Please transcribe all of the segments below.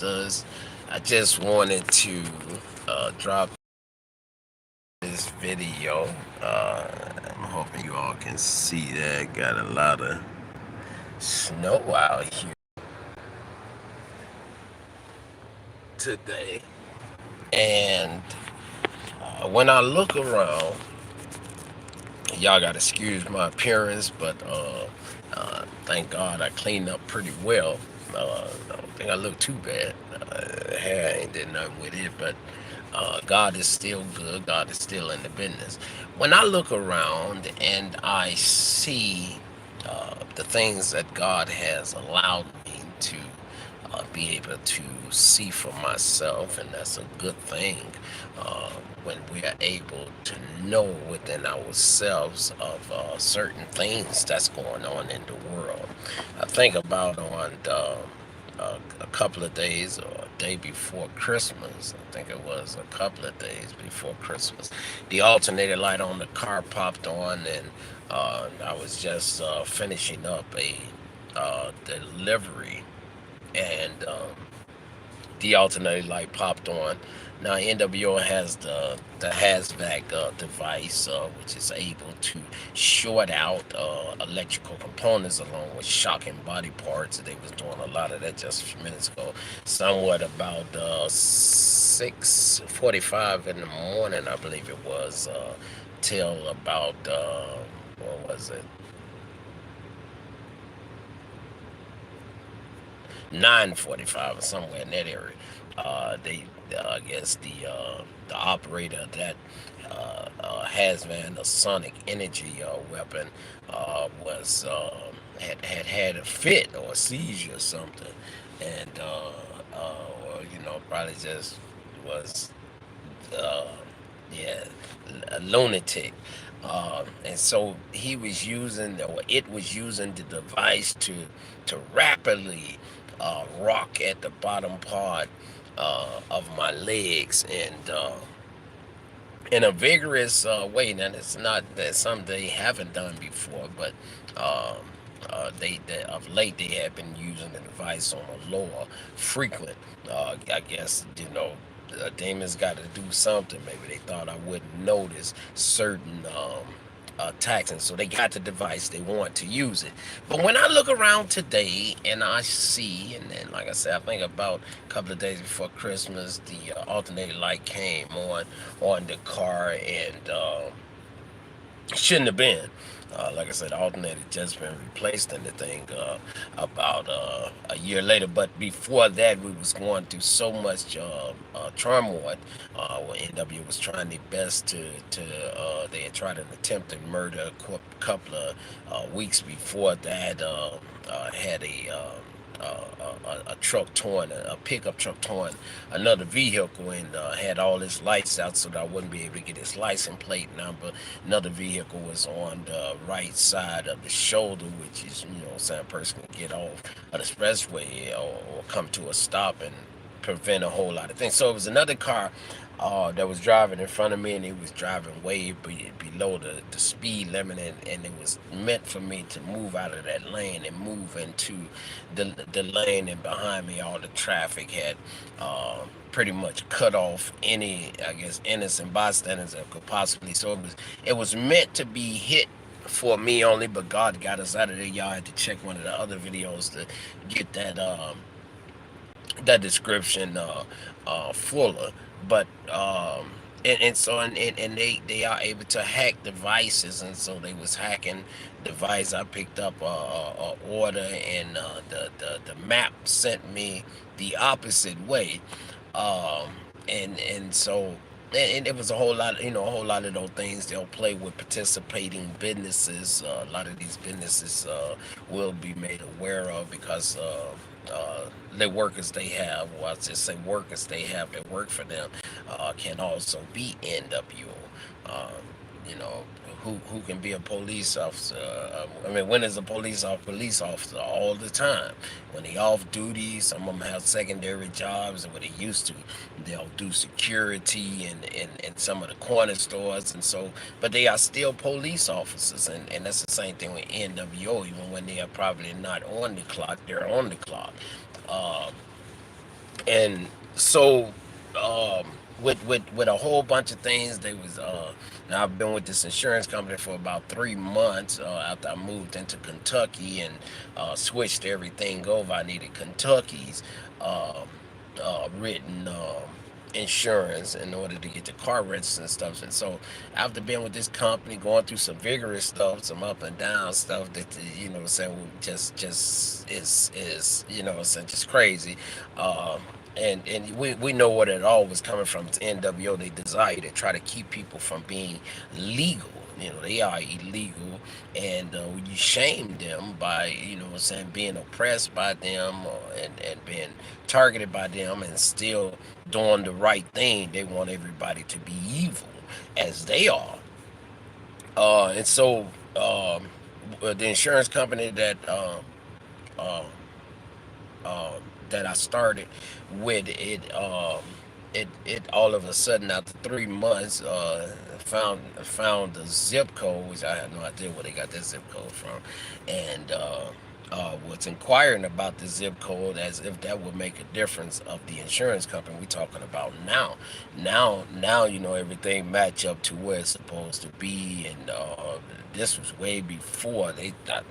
Does I just wanted to drop this video. I'm hoping you all can see that. Got a lot of snow out here today, and when I look around, y'all gotta excuse my appearance, but thank God I cleaned up pretty well. I don't think I look too bad. Hair ain't did nothing with it, but God is still good. God is still in the business. When I look around and I see the things that God has allowed me to be able to see for myself, and that's a good thing uh, when we are able to know within ourselves of certain things that's going on in the world. I think about on a couple of days or a day before Christmas. I think it was a couple of days before Christmas. The alternator light on the car popped on, and I was just finishing up a delivery, and the alternator light popped on. Now n.w.o has the HAZVAC device, which is able to short out electrical components along with shocking body parts. They was doing a lot of that just a few minutes ago. Somewhat about 6:45 in the morning, I believe it was, till about what was it? 9:45 or somewhere in that area. They, I guess the operator of that hazmat, a sonic energy weapon, was had a fit or a seizure or something, and or probably just was uh, yeah, a lunatic. And so he was using, or it was using the device to rapidly rock at the bottom part of my legs, and in a vigorous way. Now, it's not that something they haven't done before, but they of late they have been using the device on a lower frequent. I guess demons got to do something. Maybe they thought I wouldn't notice certain attacks, and so they got the device. They want to use it. But when I look around today and I see, and then like I said, I think about a couple of days before Christmas, the alternator light came on the car, and shouldn't have been. Like I said, the alternator just been replaced in the thing about a year later. But before that, we was going through so much turmoil. When n.w.o was trying their best they had tried an attempted murder a couple of weeks before that. Had a truck towing, a pickup truck towing another vehicle, and had all his lights out so that I wouldn't be able to get his license plate number. Another vehicle was on the right side of the shoulder, which is, so a person can get off an expressway or come to a stop and prevent a whole lot of things. So it was another car that was driving in front of me, and he was driving way below the speed limit, and it was meant for me to move out of that lane and move into the lane, and behind me all the traffic had pretty much cut off any, I guess, innocent bystanders that could possibly. So it was meant to be hit for me only, but God got us out of there. Y'all had to check one of the other videos to get that description fuller. But and they are able to hack devices, and so they was hacking device. I picked up a order, and the map sent me the opposite way, um, and so. And it was a whole lot, a whole lot of those things. They'll play with participating businesses. A lot of these businesses will be made aware of, because the workers they have, or I just say workers they have that work for them, can also be n.w.o. You know, who can be a police officer. I mean, when is a police officer? All the time. When they off duty, some of them have secondary jobs, and what they used to, they'll do security and some of the corner stores, and so. But they are still police officers, and that's the same thing with n.w.o. Even when they are probably not on the clock, they're on the clock. Uh, And so um with a whole bunch of things, they was now I've been with this insurance company for about 3 months after I moved into Kentucky and switched everything over. I needed Kentucky's um written insurance in order to get the car registered and stuff. And so after being with this company, going through some vigorous stuff, some up and down stuff that saying just is saying just crazy. And we know what it all was coming from. It's NWO. They desire to try to keep people from being legal. They are illegal, and you shame them by being oppressed by them, and being targeted by them, and still doing the right thing. They want everybody to be evil as they are. And so the insurance company um, uh, that I started with, it all of a sudden after 3 months found the zip code, which I had no idea where they got that zip code from, and was inquiring about the zip code as if that would make a difference of the insurance company we talking about now. Now everything match up to where it's supposed to be, and this was way before they thought.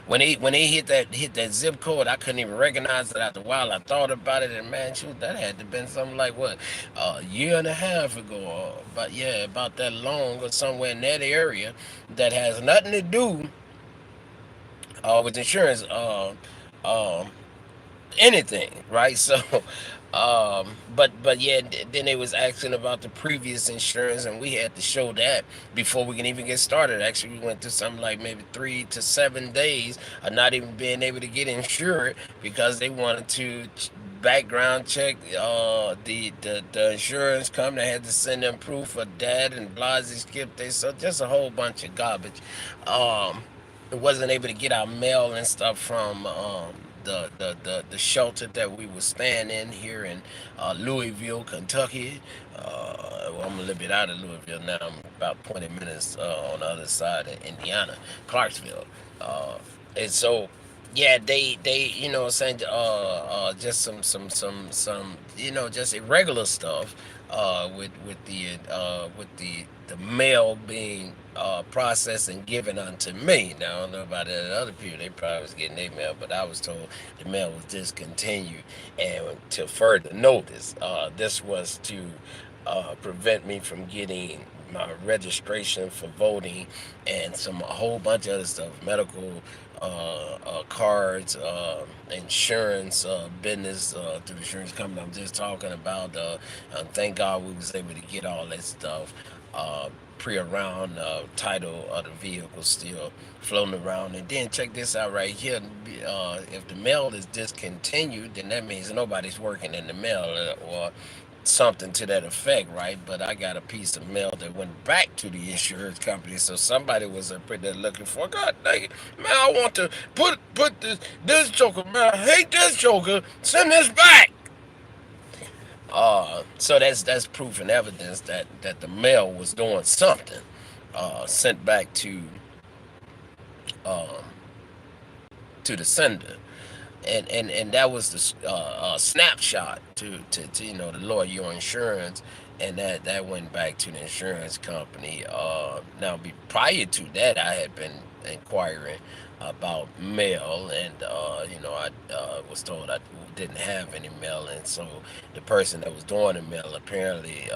When they hit that zip code, I couldn't even recognize it. After a while, I thought about it, and man, shoot, that had to been something like what, a year and a half ago, but yeah, about that long, or somewhere in that area, that has nothing to do with insurance. Um, Anything, right? So but yeah, then they was asking about the previous insurance, and we had to show that before we can even get started. Actually, we went through something like maybe 3 to 7 days of not even being able to get insured because they wanted to background check the insurance company had to send them proof of that, and Blasey skipped they, so just a whole bunch of garbage. um wasn't able to get our mail and stuff from the shelter that we were staying in here in Louisville, Kentucky. Well, I'm a little bit out of Louisville now. I'm about 20 minutes on the other side of Indiana, Clarksville. Uh, and so, yeah, they saying just some just irregular stuff with the mail being processed and given unto me. Now I don't know about the other people; they probably was getting their mail, but I was told the mail was discontinued. And to further notice, this was to prevent me from getting my registration for voting and a whole bunch of other stuff, medical cards, insurance, business through the insurance company I'm just talking about. Thank God we was able to get all that stuff. Pre-around title of the vehicle still floating around. And then check this out right here. If the mail is discontinued, then that means nobody's working in the mail, or something to that effect, right? But I got a piece of mail that went back to the insurance company, so somebody was up there looking for. God dang it, man! I want to put this joker, man. I hate this joker. Send this back. So that's proof and evidence that the mail was doing something. Sent back um, to the sender. And that was the snapshot to lower your insurance, and that went back to the insurance company. Now, prior to that, I had been inquiring about mail, and I was told I didn't have any mail, and so the person that was doing the mail apparently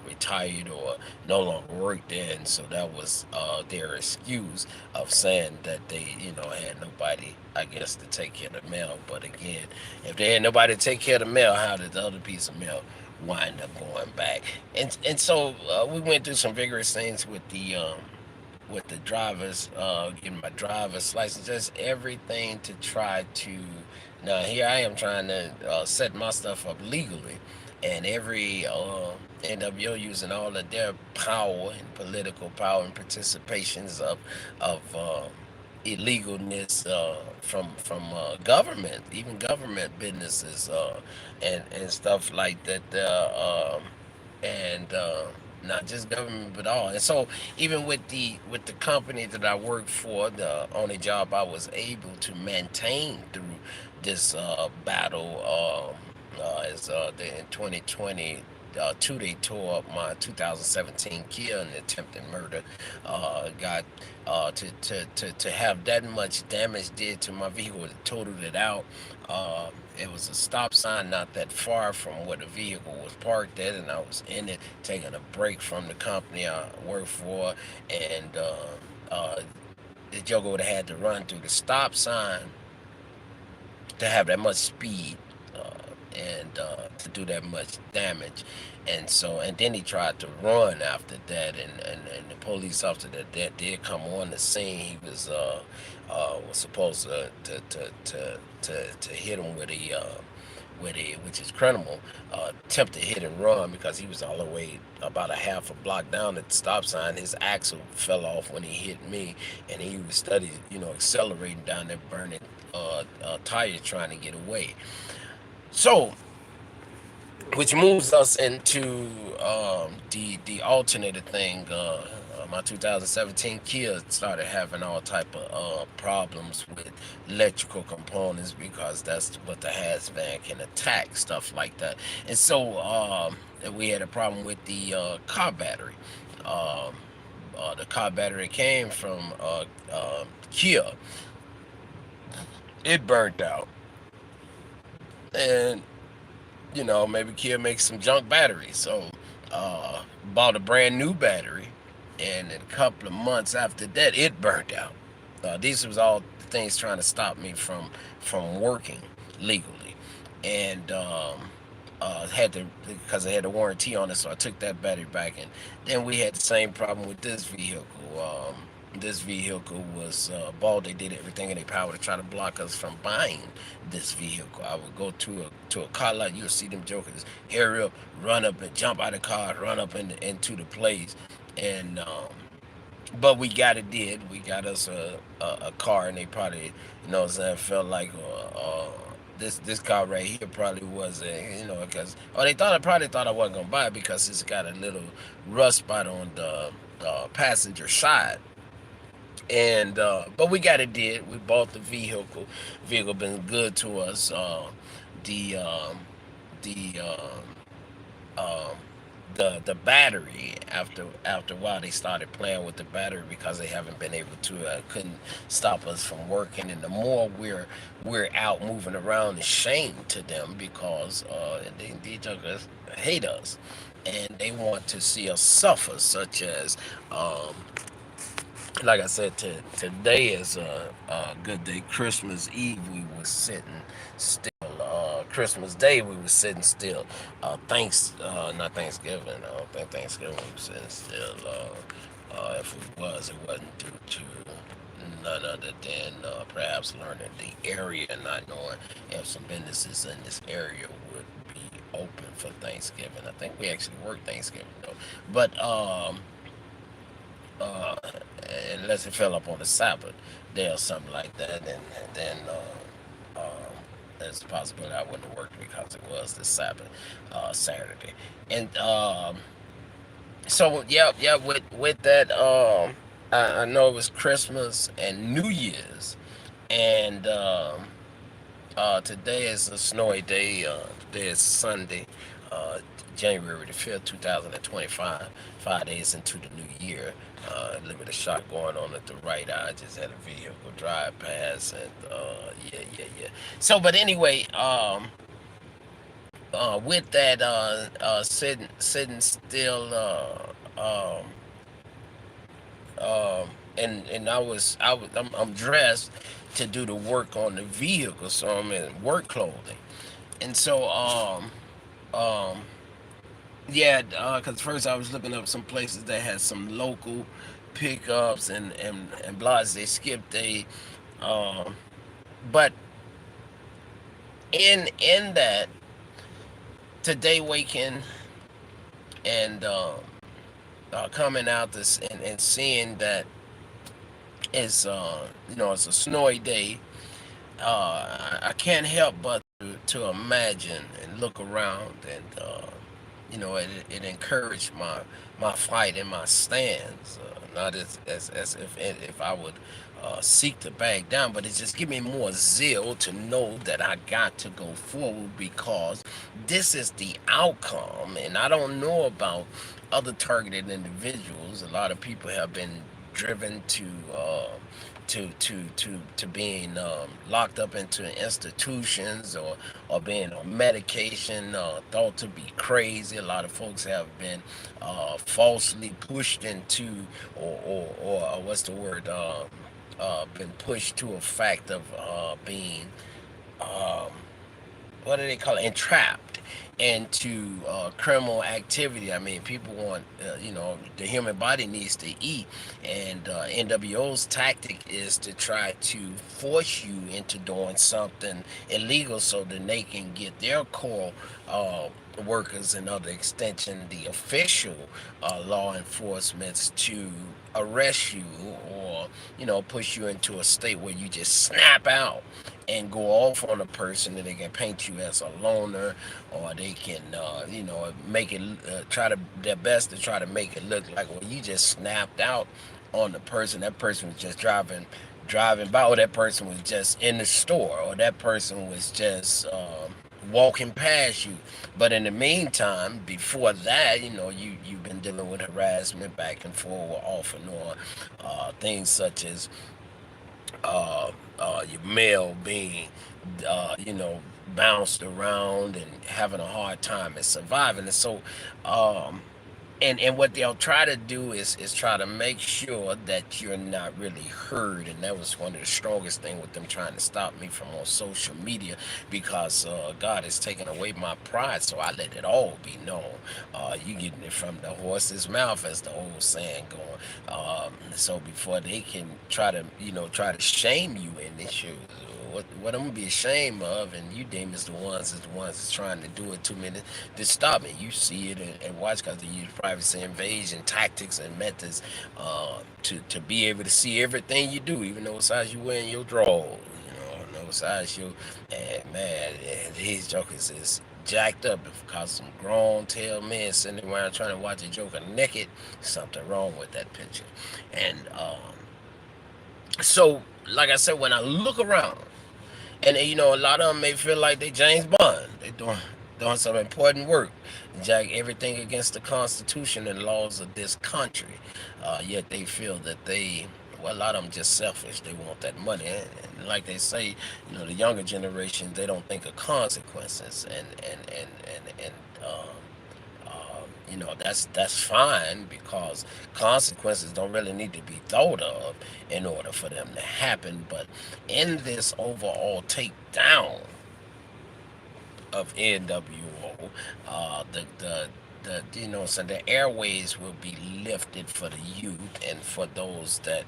retired or no longer worked there, and so that was their excuse of saying that they had nobody, I guess, to take care of the mail. But again, if they had nobody to take care of the mail, how did the other piece of mail wind up going back? And so we went through some vigorous things with the drivers, getting my driver's license, just everything to try to. Now here I am trying to set my stuff up legally, and every NWO using all of their power and political power and participations of illegalness from government, even government businesses, and stuff like that. And not just government, but all. And so even with the company that I worked for, the only job I was able to maintain through this battle. In 2020, they tore up my 2017 Kia in attempted murder. Got to have that much damage did to my vehicle, it totaled it out. It was a stop sign not that far from where the vehicle was parked at, and I was in it taking a break from the company I work for, and the Joker would have had to run through the stop sign to have that much speed and to do that much damage. And then he tried to run after that, and the police officer that did come on the scene, he was supposed to hit him which is criminal, attempted hit and run, because he was all the way about a half a block down at the stop sign. His axle fell off when he hit me, and he was accelerating down there, burning tires, trying to get away. So, which moves us into the alternator thing. My 2017 Kia started having all type of problems with electrical components, because that's what the hazmat can attack, stuff like that. And so we had a problem with the car battery. Um, the car battery came from Kia. It burnt out, and maybe Kia makes some junk batteries. So bought a brand new battery, and in a couple of months after that, it burnt out. These was all things trying to stop me from working legally, and had to, because I had a warranty on it, so I took that battery back, and then we had the same problem with this vehicle. This vehicle was bought. They did everything in their power to try to block us from buying this vehicle. I would go to a car lot. You'll see them jokers hurry up, run up and jump out of the car, run up into the place, and but we got it. Did we got us a car, and they probably, what I'm saying, felt like this car right here probably wasn't, because they probably thought I wasn't gonna buy it because it's got a little rust spot on the passenger side. And but we got it. Did we bought the vehicle? Vehicle been good to us. The the um, the battery, after a while, they started playing with the battery because they haven't been able to, couldn't stop us from working. And the more we're out moving around, it's shame to them, because they just hate us, and they want to see us suffer, such as like I said, today is a good day. Christmas Eve, we was sitting still. Christmas Day, we was sitting still. Not Thanksgiving. I don't think Thanksgiving we was sitting still. If we was, it wasn't due to none other than perhaps learning the area, not knowing if some businesses in this area would be open for Thanksgiving. I think we actually worked Thanksgiving though, but uh, unless it fell up on the Sabbath day or something like that, and then there's a possibility I wouldn't have worked because it was the Sabbath, Saturday. And so yeah, with that, I know it was Christmas and New Year's, and today is a snowy day. Today is Sunday, uh, January the 5th, 2025. 5 days into the new year. A little bit of shot going on at the right eye. I just had a vehicle drive past, and yeah. So, but anyway, with that, sitting still, and I'm dressed to do the work on the vehicle, so I'm in work clothing, and so um, yeah, because first I was looking up some places that had some local pickups and blogs. They skipped um, but in that, today waking and coming out this and seeing that it's a snowy day. I can't help but to imagine and look around, and it encouraged my fight and my stands. Not as if I would seek to back down, but it just give me more zeal to know that I got to go forward because this is the outcome. And I don't know about other targeted individuals. A lot of people have been driven to being locked up into institutions or being on medication, thought to be crazy. A lot of folks have been falsely pushed into, or what's the word? Been pushed to a fact of being um, what do they call it, entrapped into criminal activity. I mean, people want, the human body needs to eat, and NWO's tactic is to try to force you into doing something illegal so that they can get their core workers and other extension, the official law enforcements, to arrest you or push you into a state where you just snap out and go off on a person, and they can paint you as a loner, or they can make it try to their best to try to make it look like, well, you just snapped out on the person. That person was just driving by, or that person was just in the store, or that person was just walking past you. But in the meantime, before that, you've been dealing with harassment back and forth, off and on, things such as your mail being, uh, you know, bounced around and having a hard time and surviving. And so, um, and what they'll try to do is try to make sure that you're not really heard. And that was one of the strongest thing with them trying to stop me from on social media, because God has taken away my pride, so I let it all be known. You getting it from the horse's mouth, as the old saying going. So before they can try to shame you in this shoes, what I'm gonna be ashamed of, and you demons the ones that's trying to do it to me to stop me. You see it and watch, because they use privacy invasion tactics and methods to be able to see everything you do, even though size you wear in your drawers, no size you. And man, these jokers is jacked up because some grown tail men sitting around trying to watch a joker naked. Something wrong with that picture. And so, like I said, when I look around, and a lot of them may feel like they James Bond. They doing some important work, jack everything against the Constitution and laws of this country. Yet they feel that well, a lot of them just selfish. They want that money, and like they say, the younger generation, they don't think of consequences, and that's fine, because consequences don't really need to be thought of in order for them to happen. But in this overall takedown of NWO, so the airways will be lifted for the youth and for those that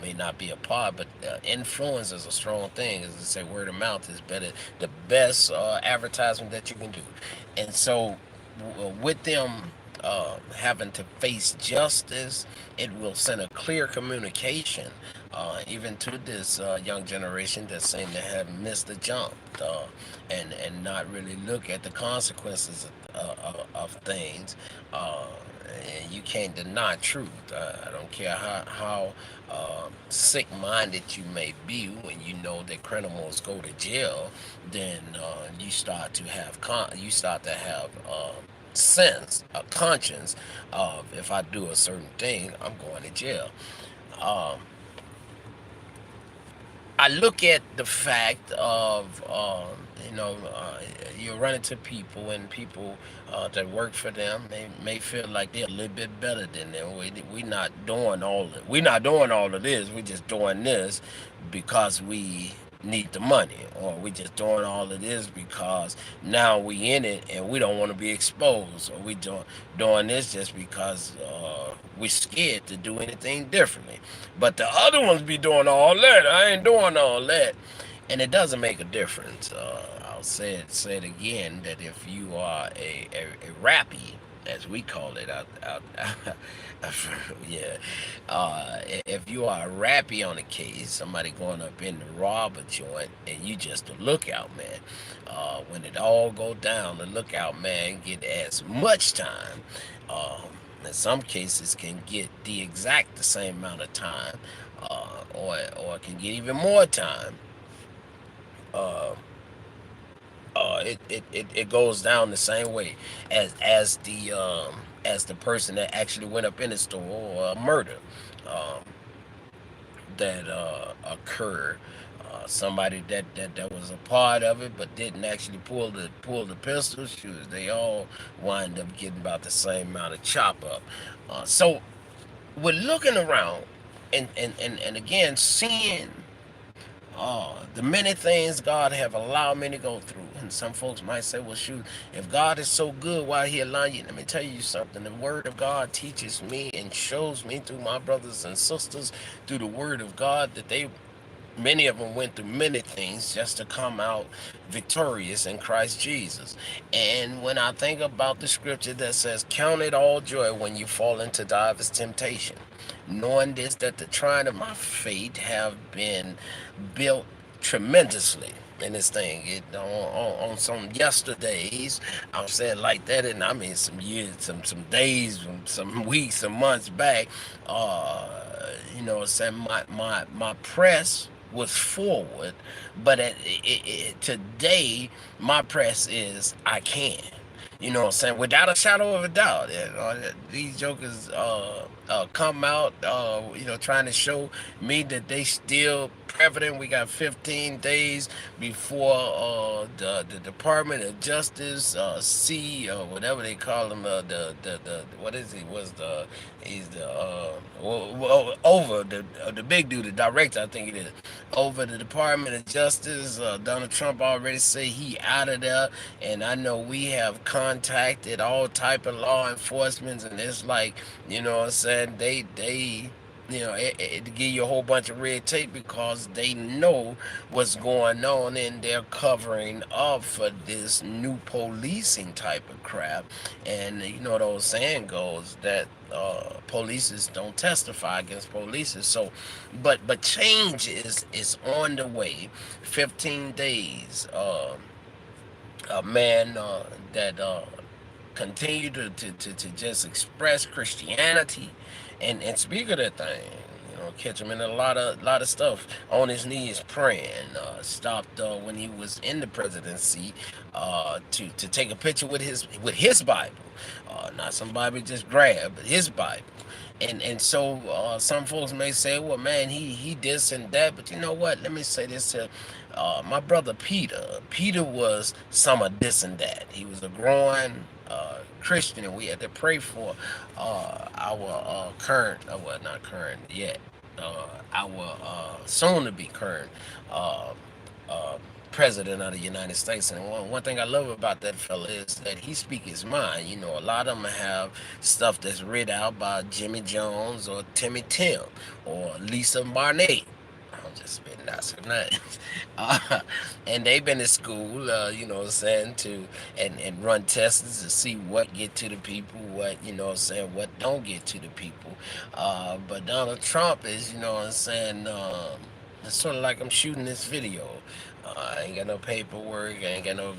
may not be a part. But influence is a strong thing. As I say, word of mouth is the best advertisement that you can do. And so, with them having to face justice, it will send a clear communication, even to this young generation that seem to have missed the jump, and not really look at the consequences of things. And you can't deny truth. I don't care how sick-minded you may be. When you know that criminals go to jail, then you start to have sense, a conscience of, if I do a certain thing, I'm going to jail. Um, I look at the fact of, you run into people, and people that work for them may feel like they're a little bit better than them. We're not doing all of this. We're just doing this because we need the money, or we just doing all of this because now we in it and we don't want to be exposed, or we doing this just because we're scared to do anything differently. But the other ones be doing all that. I ain't doing all that, and it doesn't make a difference. I'll say it again, that if you are a rappy, as we call it out yeah. If you are a rappy on the case, somebody going up in the robber joint, and you just a lookout man, when it all go down, the lookout man get as much time. Um, in some cases, can get the exact the same amount of time, or can get even more time. Uh, it goes down the same way as the person that actually went up in the store, or a murder um, that occurred. Somebody that was a part of it but didn't actually pull the pistol. Shooters, they all wind up getting about the same amount of chop up. So we're looking around, and again seeing the many things God have allowed me to go through. And some folks might say, well, shoot, if God is so good, why he allowing you? Let me tell you something. The word of God teaches me and shows me through my brothers and sisters, through the word of God, that many of them went through many things just to come out victorious in Christ Jesus. And when I think about the scripture that says, count it all joy when you fall into divers temptation, knowing this, that the trying of my faith have been built tremendously in this thing. On some yesterdays, I'll say it like that, and I mean some years, some days, some weeks, some months back. Saying my press was forward, but today my press is I can. You know what I'm saying? Without a shadow of a doubt. These jokers come out, trying to show me that they still prevalent. We got 15 days before the Department of Justice, whatever they call him, the what is he? Was the he's the over the big dude, the director, I think it is, over the Department of Justice. Donald Trump already said he out of there, and I know we have contacted all type of law enforcement, and it's like, you know what I'm saying, they to give you a whole bunch of red tape because they know what's going on, and they're covering up for this new policing type of crap. And you know what old saying goes that police don't testify against police. So, but change is on the way. 15 days. A man that continue to just express Christianity and speak of that thing. Catch him in a lot of stuff on his knees praying. Stopped when he was in the presidency to take a picture with his Bible, not some Bible just grab, but his Bible. And so some folks may say, well, man, he this and that, but you know what? Let me say this to my brother Peter. Peter was some of this and that. He was a growing Christian, and we had to pray for our current, well, not current yet, our soon to be current uh, uh, president of the United States. And one thing I love about that fella is that he speak his mind. A lot of them have stuff that's read out by Jimmy Jones or Timmy Tim or Lisa Barnett. I'm just spitting out some names. And they've been to school, what I'm saying, and run tests to see what get to the people, what, what I'm saying, what don't get to the people. But Donald Trump is, what I'm saying, it's sort of like I'm shooting this video. I ain't got no paperwork, I ain't got no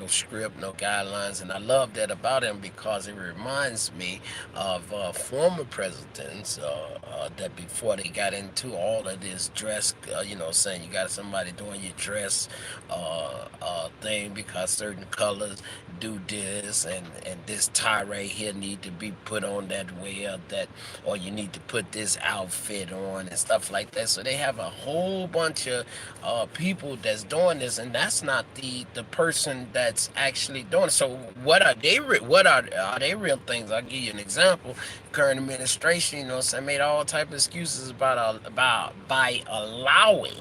script, no guidelines, and I love that about him because it reminds me of former presidents that before they got into all of this dress, saying you got somebody doing your dress thing because certain colors do this, and this tie right here need to be put on that way, or you need to put this outfit on and stuff like that. So they have a whole bunch of people that's doing this, and that's not the person that's actually doing it. So what are they? What are they real things? I'll give you an example. Current administration, made all type of excuses about by allowing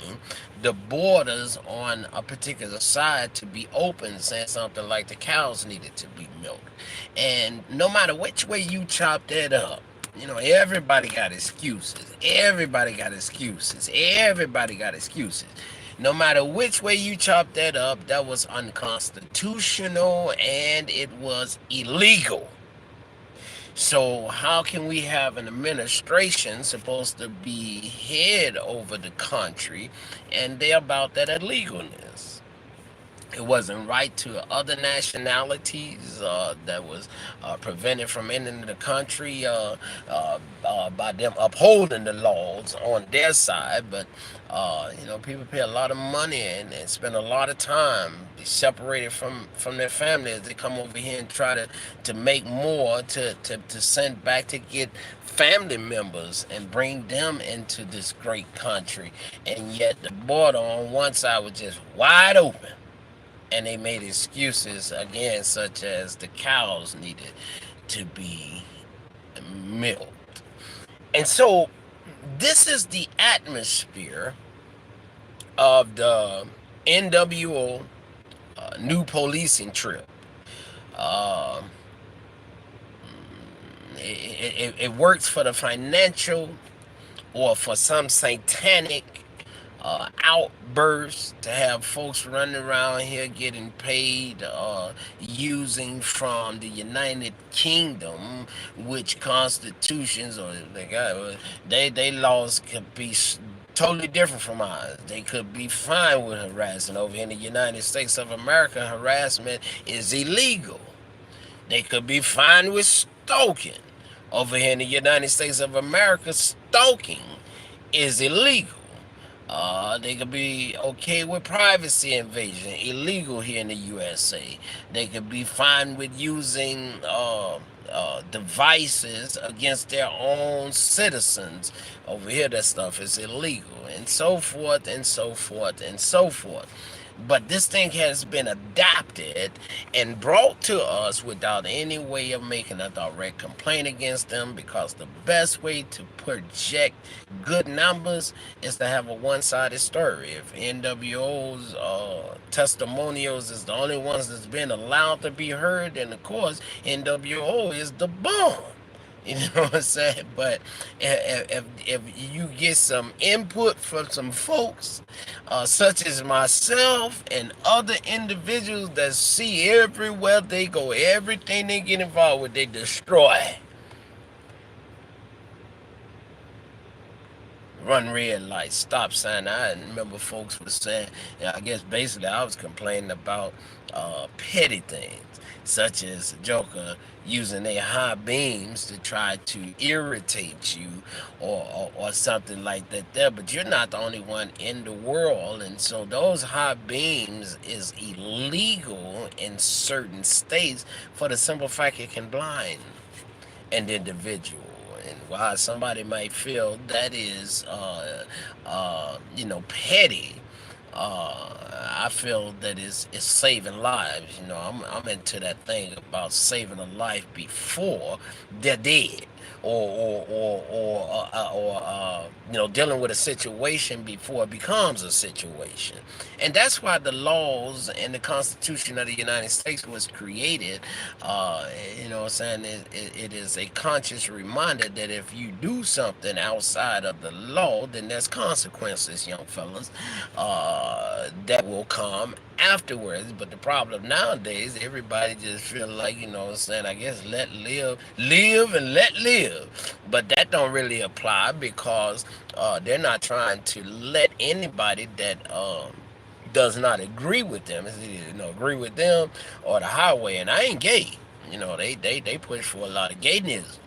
the borders on a particular side to be open, saying something like the cows needed to be milked. And no matter which way you chop that up, everybody got excuses. Everybody got excuses. Everybody got excuses. No matter which way you chop that up, that was unconstitutional and it was illegal. So how can we have an administration supposed to be head over the country and they're about that illegalness? It wasn't right to other nationalities that was prevented from entering the country by them upholding the laws on their side. But people pay a lot of money and spend a lot of time separated from their family as they come over here and try to make more to send back to get family members and bring them into this great country. And yet the border on one side was just wide open, and they made excuses again, such as the cows needed to be milked. And so, this is the atmosphere of the NWO new policing trip. Uh, it works for the financial or for some satanic outbursts to have folks running around here getting paid using from the United Kingdom, which constitutions or they laws could be totally different from ours. They could be fine with harassing. Over here in the United States of America, harassment is illegal. They could be fine with stalking. Over here in the United States of America, stalking is illegal. They could be okay with privacy invasion, illegal here in the USA. They could be fine with using devices against their own citizens. Over here, that stuff is illegal, and so forth, and so forth, and so forth. But this thing has been adapted and brought to us without any way of making a direct complaint against them, because the best way to project good numbers is to have a one-sided story. If NWO's testimonials is the only ones that's been allowed to be heard, then of course NWO is the bomb. You know what I'm saying? But if you get some input from some folks, such as myself and other individuals that see everywhere they go, everything they get involved with, they destroy. Run red lights, stop sign. I remember folks were saying, I guess basically I was complaining about petty things, such as Joker using their high beams to try to irritate you or something like that there. But you're not the only one in the world, and so those high beams is illegal in certain states for the simple fact it can blind an individual. And while somebody might feel that is, petty, I feel that it's saving lives. I'm into that thing about saving a life before they're dead, or dealing with a situation before it becomes a situation. And that's why the laws and the Constitution of the United States was created. What I'm saying, it is a conscious reminder that if you do something outside of the law, then there's consequences, young fellas, that will come afterwards. But the problem nowadays, everybody just feel like, what I'm saying, I guess let live and let live. But that don't really apply, because they're not trying to let anybody that does not agree with them, it's either, agree with them or the highway. And I ain't gay. They push for a lot of gayness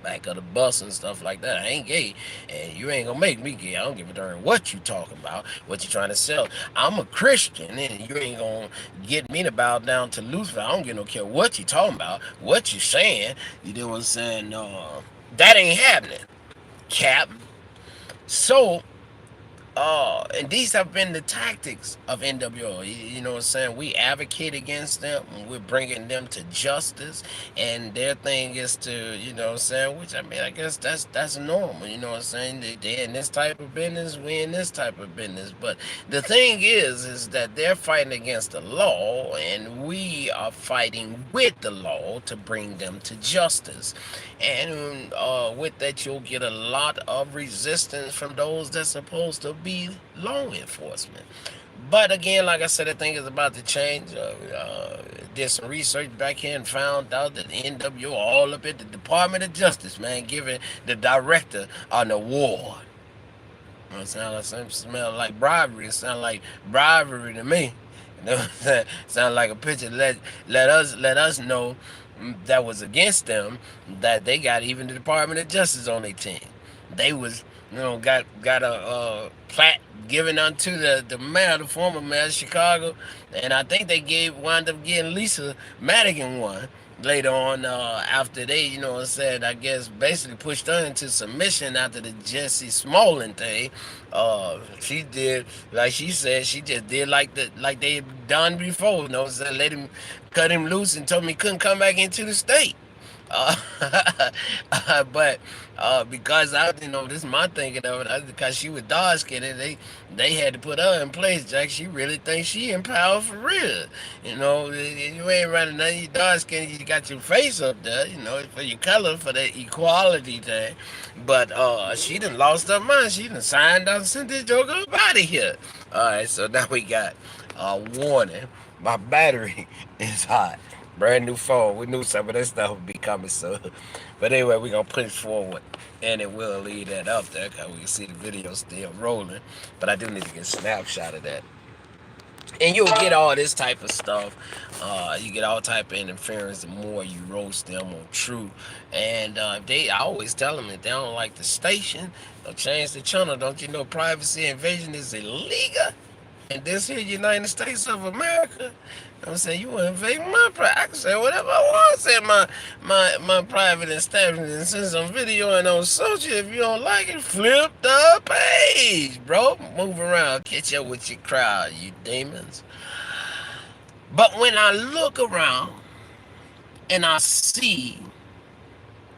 back of the bus and stuff like that. I ain't gay, and you ain't gonna make me gay. I don't give a darn what you talking about, what you trying to sell. I'm a Christian, and you ain't gonna get me to bow down to Lucifer. I don't care what you talking about, what you saying. You know what I'm saying? That ain't happening, Cap. So and these have been the tactics of NWO. You know what I'm saying? We advocate against them. We're bringing them to justice, and their thing is to, what I'm saying? Which, I mean, I guess that's normal. You know what I'm saying? They in this type of business. We in this type of business. But the thing is that they're fighting against the law, and we are fighting with the law to bring them to justice. And with that, you'll get a lot of resistance from those that's supposed to be law enforcement. But again, like I said, I think it's about to change. did some research back here and found out that the NWO all up at the Department of Justice, man, giving the director an award. It smell like bribery. It sound like bribery to me. You know what I'm saying? Sound like a picture. Let us know that was against them, that they got even the Department of Justice on their team. They was, got a plaque given unto the mayor, the former mayor of Chicago, and I think they wound up getting Lisa Madigan one later on, after they, I guess basically pushed her into submission after the Jesse Smollin thing. She did, like she said, she just did like they had done before. Let him, cut him loose and told me he couldn't come back into the state. Uh, but because this is my thinking of it. Because she was dark skinned, they had to put her in place. Jack, she really thinks she in power for real. You ain't running nothing. You dark skinned, you got your face up there. For your color, for the equality thing. But she done lost her mind. She done signed out and sent this joker up out of here. All right, so now we got a warning. My battery is hot. Brand new phone. We knew some of this stuff would be coming soon. But anyway, we're going to push forward. And it will leave that up there because we can see the video still rolling. But I do need to get a snapshot of that. And you'll get all this type of stuff. You get all type of interference the more you roast them on true. And I always tell them if they don't like the station, they'll change the channel. Don't you know privacy invasion is illegal? And this here United States of America, I'm saying you want to invade my private. I can say whatever I want. Say my private establishment and send some video and on social. If you don't like it, flip the page, bro. Move around, catch up with your crowd, you demons. But when I look around and I see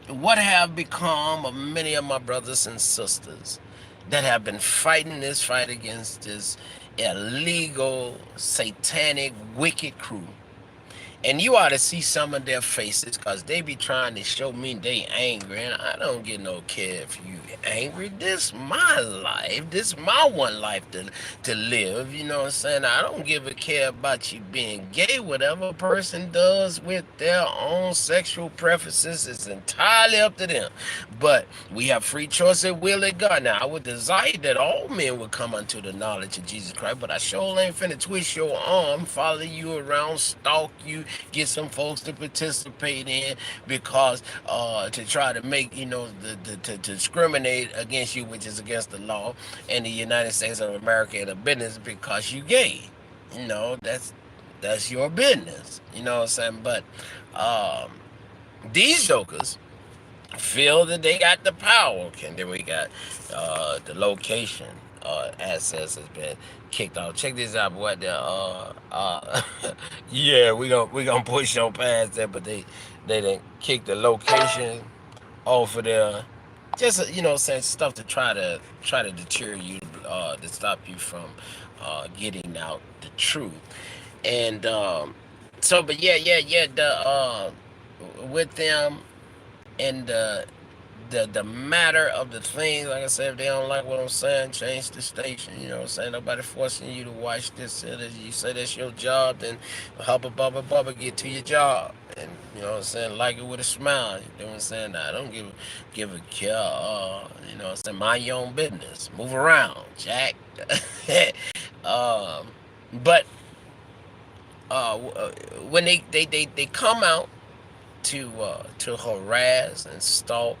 what have become of many of my brothers and sisters that have been fighting this fight against this illegal, satanic, wicked crew. And you ought to see some of their faces because they be trying to show me they angry. And I don't get no care if you angry. This my life. This my one life to live. You know what I'm saying? I don't give a care about you being gay. Whatever a person does with their own sexual preferences is entirely up to them. But we have free choice and will of God. Now, I would desire that all men would come unto the knowledge of Jesus Christ, but I sure ain't finna twist your arm, follow you around, stalk you, get some folks to participate in because to try to make to discriminate against you, which is against the law in the United States of America in a business because you gay. That's your business. You know what I'm saying? But these jokers feel that they got the power. And then we got the location access has been kicked off. Check this out, boy. Yeah, we gonna push on past that, but they didn't kick the location off of there. Just saying stuff to try to deter you, to stop you from getting out the truth. And so, but yeah. The with them and the matter of the thing, like I said, if they don't like what I'm saying, change the station. You know what I'm saying? Nobody forcing you to watch this. You say that's your job, then hubba bubba bubba, get to your job. And you know what I'm saying? Like it with a smile. You know what I'm saying? I don't give a care. You know what I'm saying? Mind your own business. Move around, Jack. um, but when they come out to harass and stalk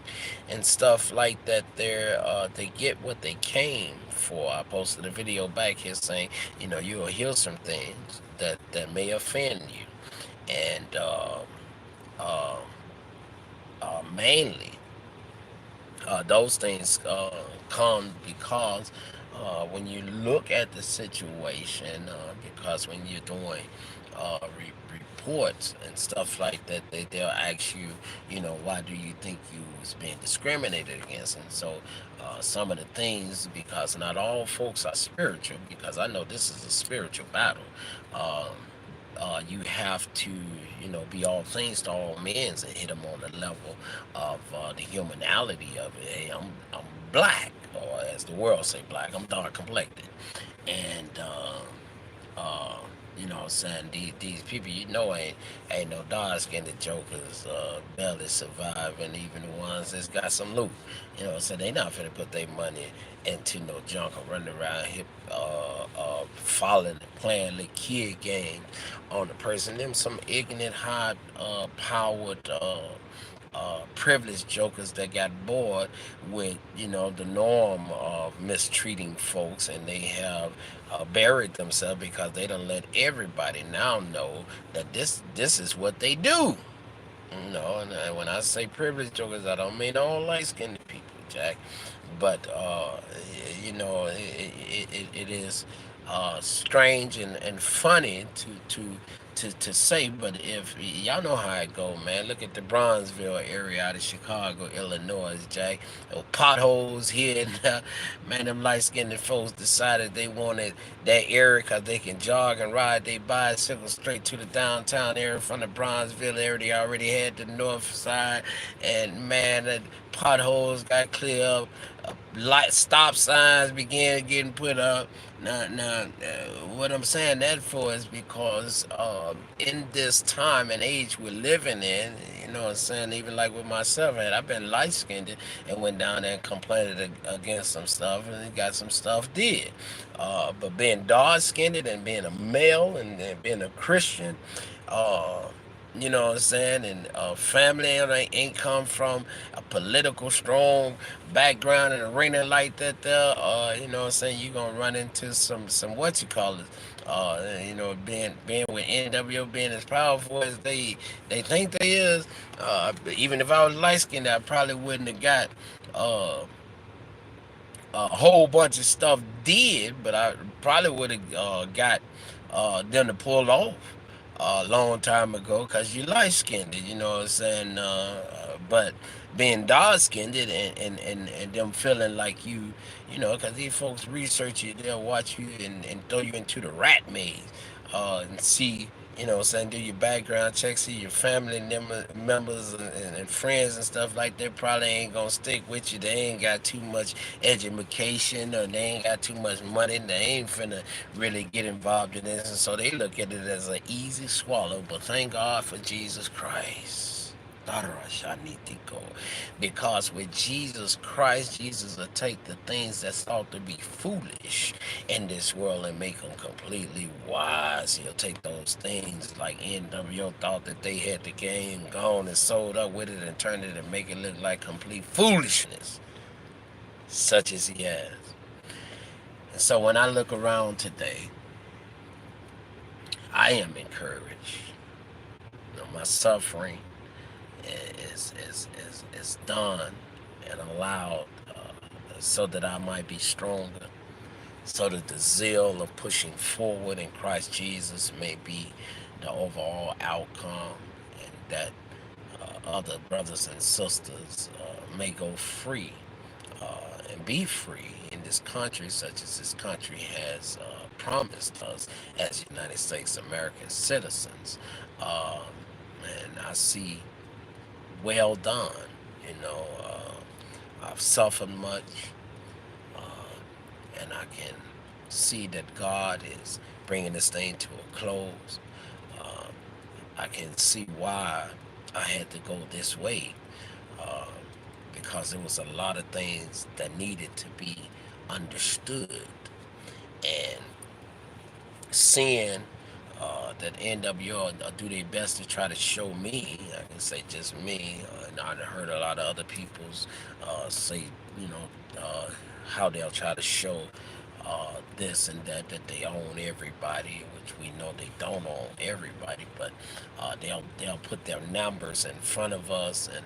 and stuff like that, they get what they came for. I posted a video back here saying, you'll hear some things that may offend you, and uh, mainly those things come because when you look at the situation, because when you're doing reports and stuff like that, they'll ask you, why do you think you was being discriminated against? And so some of the things, because not all folks are spiritual, because I know this is a spiritual battle. You have to, be all things to all men and hit them on the level of the humanality of it. Hey, I'm black, or as the world say black, I'm dark complected. And You know what I'm saying? These people, ain't no dark skinned jokers barely surviving, even the ones that's got some loot. You know, so they not finna put their money into no junk or running around here falling and playing the kid game on the person. Them some ignorant, high powered privileged jokers that got bored with the norm of mistreating folks, and they have buried themselves because they don't let everybody now know that this is what they do. No, and when I say privileged jokers, I don't mean all light skinned people, Jack. But it is strange and funny to say. But if y'all know how it go, man, look at the Bronzeville area out of Chicago, Illinois, Jack. Potholes here and there. Man, them light skinned folks decided they wanted that area because they can jog and ride their bicycle straight to the downtown area from the Bronzeville area. They already had the north side, and man, the potholes got clear up. Light stop signs began getting put up. What I'm saying that for is because in this time and age we're living in, you know what I'm saying, even like with myself, and I've been light skinned and went down there and complained against some stuff and got some stuff did. But being dark skinned and being a male and being a Christian, uh, you know what I'm saying, and family ain't come from a political strong background and arena like that there, you know what I'm saying, you gonna run into some what you call it, being with NWO being as powerful as they think they is, even if I was light skinned I probably wouldn't have got uh a whole bunch of stuff did, but I probably would have got them to pull off a long time ago because you light skinned, you know what I'm saying? But being dark skinned and them feeling like because these folks research you, they'll watch you and throw you into the rat maze and see. You know, saying do your background checks, see your family members and friends and stuff like that probably ain't gonna stick with you. They ain't got too much education or they ain't got too much money. They ain't finna really get involved in this, and so they look at it as an easy swallow. But thank God for Jesus Christ. Because with Jesus Christ, Jesus will take the things that's thought to be foolish in this world and make them completely wise. He'll take those things like NWO thought that they had the game gone and sold up with it and turn it and make it look like complete foolishness, such as he has. And so when I look around today, I am encouraged. My suffering is done and allowed so that I might be stronger, so that the zeal of pushing forward in Christ Jesus may be the overall outcome, and that other brothers and sisters may go free and be free in this country, such as this country has promised us as United States American citizens. Um, and I see well done. I've suffered much, and I can see that God is bringing this thing to a close. Uh, I can see why I had to go this way, uh, because there was a lot of things that needed to be understood, and seeing that NWO do their best to try to show me, I can say just me, and I heard a lot of other people's say, you know, uh, how they'll try to show this and that they own everybody, which we know they don't own everybody, but they'll put their numbers in front of us and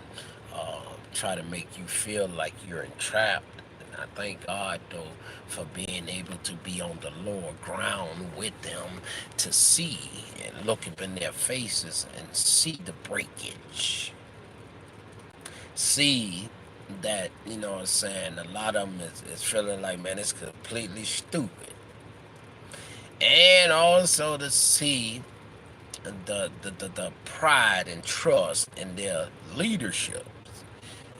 try to make you feel like you're entrapped. I thank God, though, for being able to be on the lower ground with them to see and look up in their faces and see the breakage. See that, you know what I'm saying, a lot of them is feeling like, man, it's completely stupid. And also to see the pride and trust in their leadership.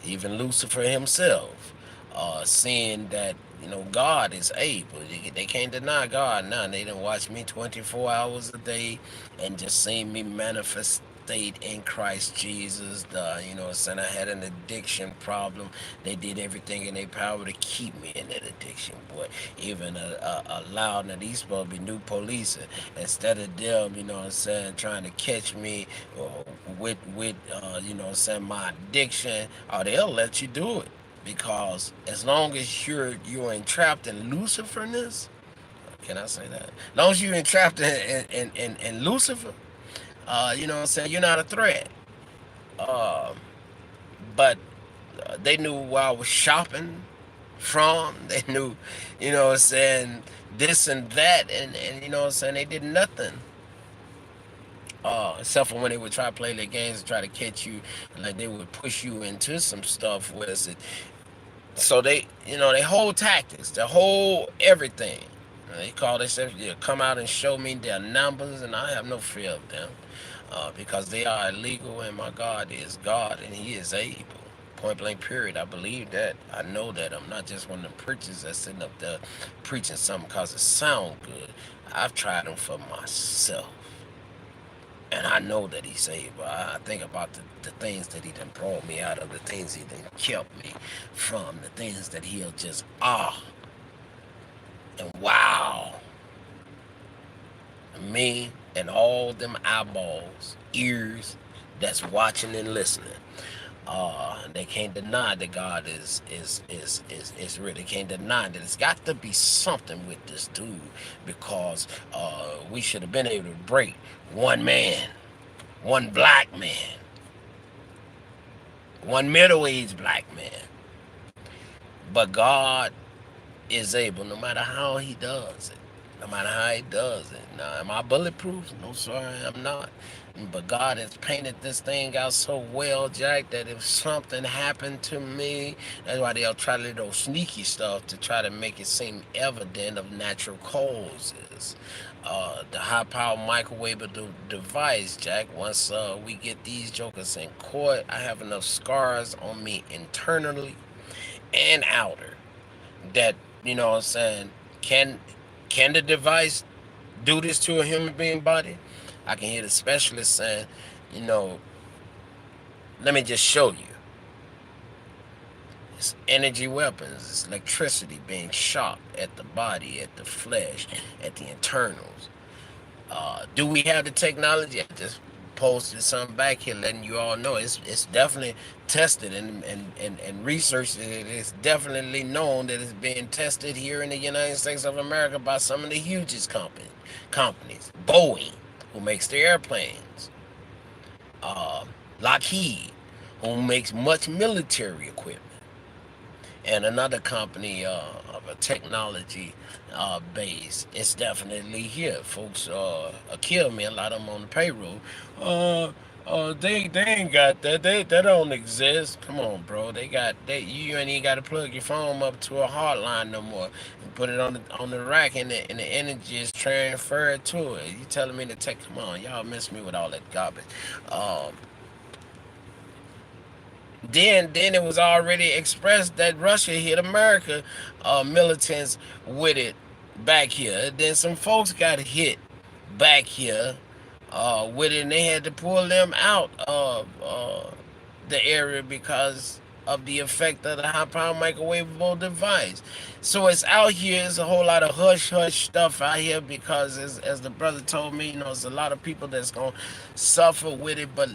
Even Lucifer himself, seeing that God is able. They can't deny God now. They done watch me 24 hours a day and just seen me manifest in Christ Jesus. Saying I had an addiction problem. They did everything in their power to keep me in that addiction, boy. Even allowed, now these supposed to be new police. Instead of them, trying to catch me with my addiction, or they'll let you do it. Because as long as you're entrapped in Luciferness, can I say that? As long as you're entrapped in Lucifer, you're not a threat. Uh, but they knew where I was shopping from. They knew, this and that, and they did nothing. Except for when they would try to play their games and try to catch you, like they would push you into some stuff where it's so they whole tactics, the whole everything. They call themselves, come out and show me their numbers, and I have no fear of them, because they are illegal, and my God is God, and He is able. Point blank, period. I believe that. I know that. I'm not just one of them preachers that's sitting up there preaching something because it sounds good. I've tried them for myself. And I know that He's able. I think about the things that He done brought me out of, the things He done kept me from, the things that He'll just and wow me and all them eyeballs, ears that's watching and listening. They can't deny that God is real. They can't deny that it's got to be something with this dude, because we should have been able to break one man, one black man, one middle-aged black man. But God is able, no matter how He does it. No matter how He does it. Now, am I bulletproof? No, sorry, I'm not. But God has painted this thing out so well, Jack, that if something happened to me, that's why they'll try to do those sneaky stuff to try to make it seem evident of natural causes. The high power microwave device, Jack, once we get these jokers in court, I have enough scars on me internally and outer that, can the device do this to a human being body? I can hear the specialist saying, you know, let me just show you. It's energy weapons, it's electricity being shot at the body, at the flesh, at the internals. Do we have the technology? I just posted something back here letting you all know it's definitely tested and researched. It's definitely known that it's being tested here in the United States of America by some of the hugest companies. Boeing, who makes the airplanes. Uh, Lockheed, who makes much military equipment, and another company of a technology base. It's definitely here. Folks kill me, a lot of them on the payroll. They ain't got that. They don't exist. Come on, bro. You ain't even got to plug your phone up to a hotline no more. You put it on the rack, and the energy is transferred to it. You telling me to take? Come on, y'all miss me with all that garbage. Um, then it was already expressed that Russia hit America militants with it back here. Then some folks got hit back here with it, and they had to pull them out of the area because of the effect of the high power microwavable device. So it's out here. It's a whole lot of hush hush stuff out here because, as the brother told me, there's a lot of people that's gonna suffer with it. But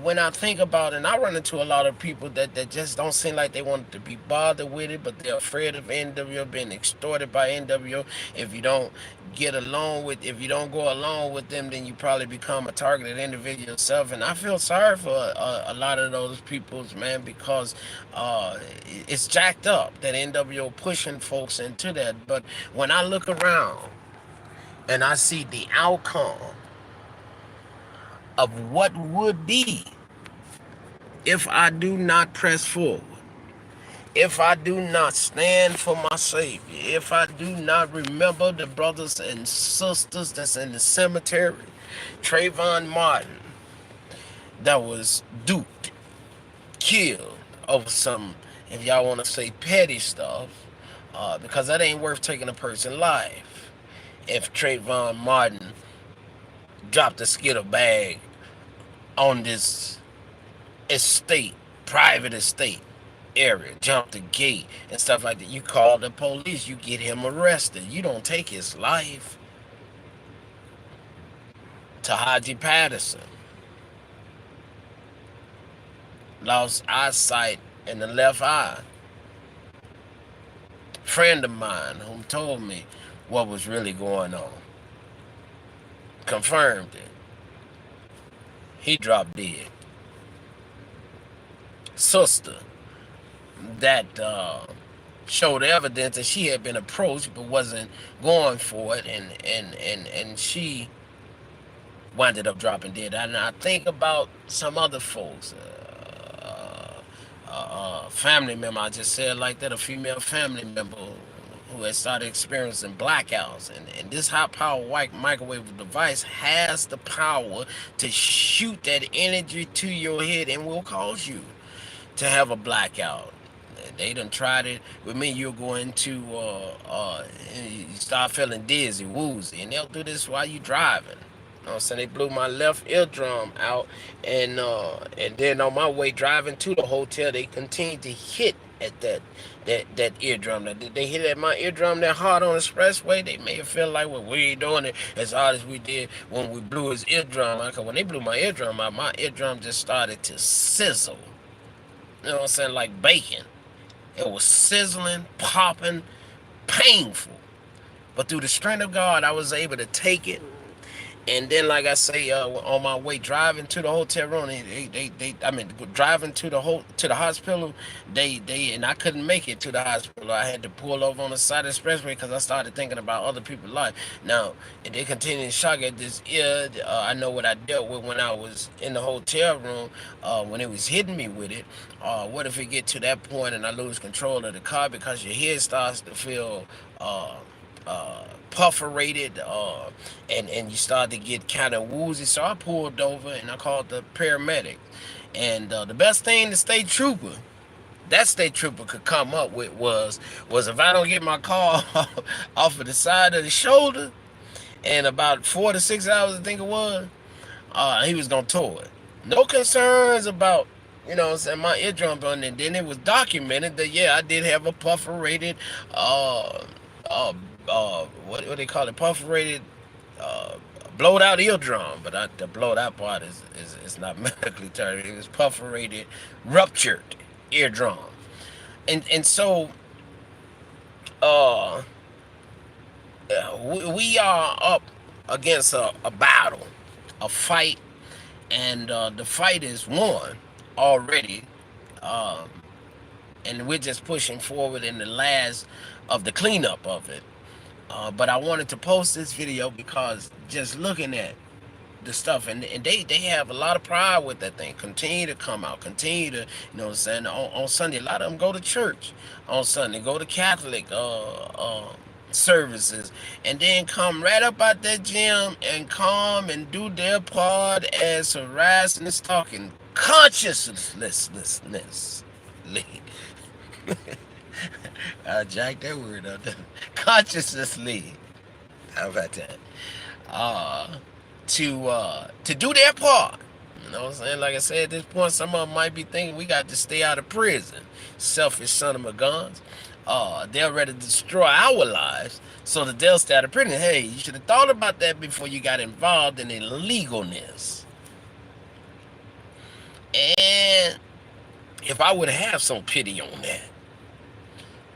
when I think about it, and I run into a lot of people that just don't seem like they want to be bothered with it, but they're afraid of NWO, being extorted by NWO. If you don't if you don't go along with them, then you probably become a targeted individual yourself. And I feel sorry for a lot of those peoples, man, because it's jacked up that NWO pushing folks into that. But when I look around and I see the outcome of what would be if I do not press forward, if I do not stand for my Savior, if I do not remember the brothers and sisters that's in the cemetery, Trayvon Martin, that was duped, killed over some, if y'all want to say petty stuff, because that ain't worth taking a person's life. If Trayvon Martin dropped a skittle bag on this estate, private estate area, jump the gate and stuff like that, you call the police, you get him arrested. You don't take his life. Tahaji Patterson lost eyesight in the left eye. Friend of mine who told me what was really going on confirmed it. He dropped dead. Sister that showed evidence that she had been approached but wasn't going for it, and she wound up dropping dead. And I think about some other folks, family member. I just said like that, a female family member who had started experiencing blackouts, and this high power white microwave device has the power to shoot that energy to your head and will cause you to have a blackout. They done tried it with me. You'll go into you start feeling dizzy, woozy, and they'll do this while you driving. You know what I'm saying? They blew my left eardrum out, and then on my way driving to the hotel, they continued to hit at that eardrum. They hit at my eardrum that hard on the expressway. They made it feel like, well, we ain't doing it as hard as we did when we blew his eardrum out. 'Cause when they blew my eardrum out, my eardrum just started to sizzle. You know what I'm saying? Like bacon. It was sizzling, popping, painful. But through the strength of God, I was able to take it. And then, like I say, on my way driving to the hotel room, I mean, driving to the hospital, and I couldn't make it to the hospital. I had to pull over on the side of the expressway because I started thinking about other people's life. Now, they continue to shock at this ear. I know what I dealt with when I was in the hotel room, when it was hitting me with it. What if it get to that point and I lose control of the car because your head starts to feel perforated, and you start to get kind of woozy. So I pulled over and I called the paramedic. And the best thing the state trooper could come up with was if I don't get my car off of the side of the shoulder in about 4 to 6 hours, I think it was, he was gonna tow it. No concerns about, you know what I'm saying, my eardrum on. And then it was documented that, yeah, I did have a perforated what they call it, perforated, uh, blowed out eardrum. But the blowed out part is not medically termed. It was perforated, ruptured eardrum. And so uh, we are up against a battle, a fight, and the fight is won already. Um, and we're just pushing forward in the last of the cleanup of it. But I wanted to post this video because just looking at the stuff, and they have a lot of pride with that thing. Continue to come out, continue to, you know what I'm saying, on Sunday. A lot of them go to church on Sunday, go to Catholic services, and then come right up out that gym and come and do their part as harassing and stalking consciencelessness. I jacked that word up. Consciously. How about that? Uh, to do their part. You know what I'm saying? Like I said, at this point, some of them might be thinking we got to stay out of prison. Selfish son of a guns. They're ready to destroy our lives so that they'll stay out of prison. Hey, you should have thought about that before you got involved in illegalness. And if I would have some pity on that,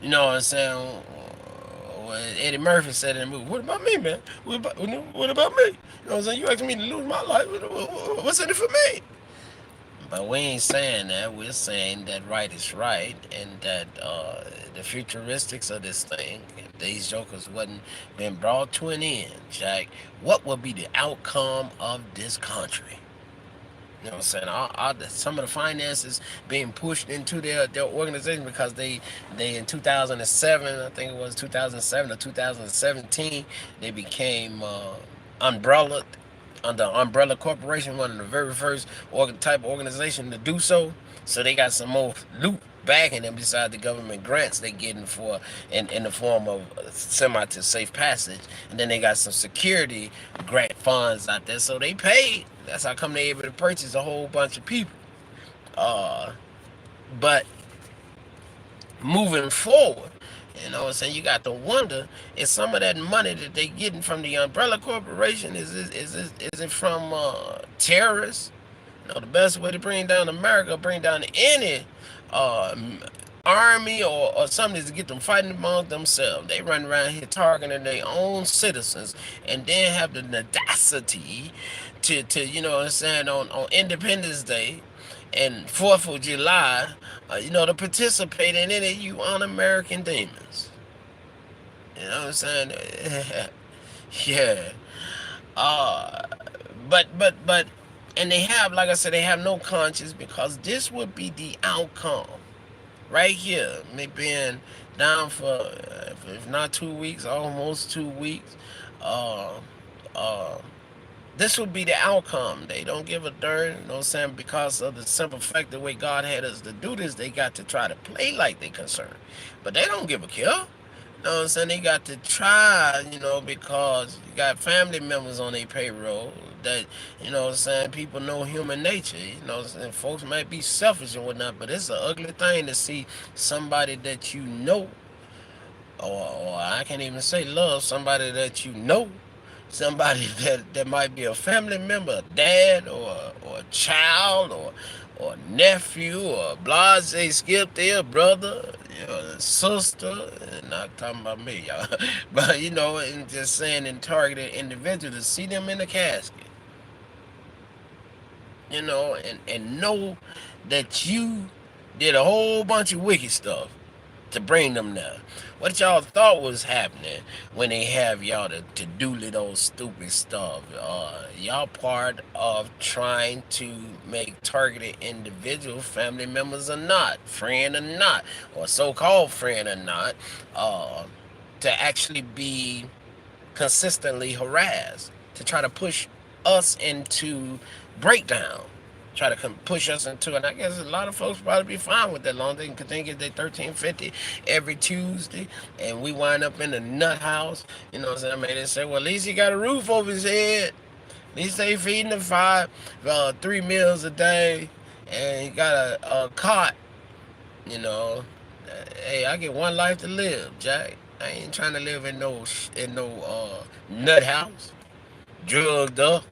you know what I'm saying? Eddie Murphy said in the movie, "What about me, man? What about me? You know what I'm saying? You asking me to lose my life? What's in it for me?" But we ain't saying that. We're saying that right is right, and that the futuristics of this thing, if these jokers wasn't been brought to an end, Jack, what would be the outcome of this country? You know what I'm saying? Some of the finances being pushed into their organization because they in 2007, I think it was 2007 or 2017, they became umbrella under Umbrella Corporation, one of the very first type of organization to do so. So they got some more loot backing them besides the government grants they getting for in the form of semi to safe passage, and then they got some security grant funds out there, so they paid. That's how come they able to purchase a whole bunch of people. Uh, but moving forward, you know what I'm saying, you got to wonder, is some of that money that they getting from the umbrella corporation, is it from terrorists? You know, the best way to bring down America, bring down any uh, army or something, is to get them fighting among themselves. They run around here targeting their own citizens, and then have the audacity to you know what I'm saying, on Independence Day and 4th of July, you know, to participate in it, you un-American demons. You know what I'm saying? Yeah. Uh, but, and they have, like I said, they have no conscience, because this would be the outcome right here. Me being down for, if not 2 weeks, almost 2 weeks. Uh, uh, this would be the outcome. They don't give a darn, you know what I'm saying, because of the simple fact the way God had us to do this, they got to try to play like they concerned. But they don't give a care. You know what I'm saying? They got to try, you know, because you got family members on their payroll that, you know what I'm saying, people know human nature. You know what I'm saying? Folks might be selfish and whatnot, but it's an ugly thing to see somebody that you know, or I can't even say love, somebody that you know, somebody that might be a family member, a dad or a child or a nephew or a blase skip there, brother, you know, a sister, and not talking about me, y'all, but you know, and just saying in targeted individuals, to see them in the casket, you know, and know that you did a whole bunch of wicked stuff to bring them there. What y'all thought was happening when they have y'all to do little stupid stuff? Y'all part of trying to make targeted individual, family members or not, friend or not, or so-called friend or not, uh, to actually be consistently harassed, to try to push us into breakdown, try to push us into, and I guess a lot of folks probably be fine with that long. They can think it's their 1350 every Tuesday, and we wind up in the nut house. You know what I'm saying? I mean, they say, well, at least he got a roof over his head. At least they feeding him 3 meals a day, and he got a cot. You know, hey, I get one life to live, Jack. I ain't trying to live in no nut house, drugged up.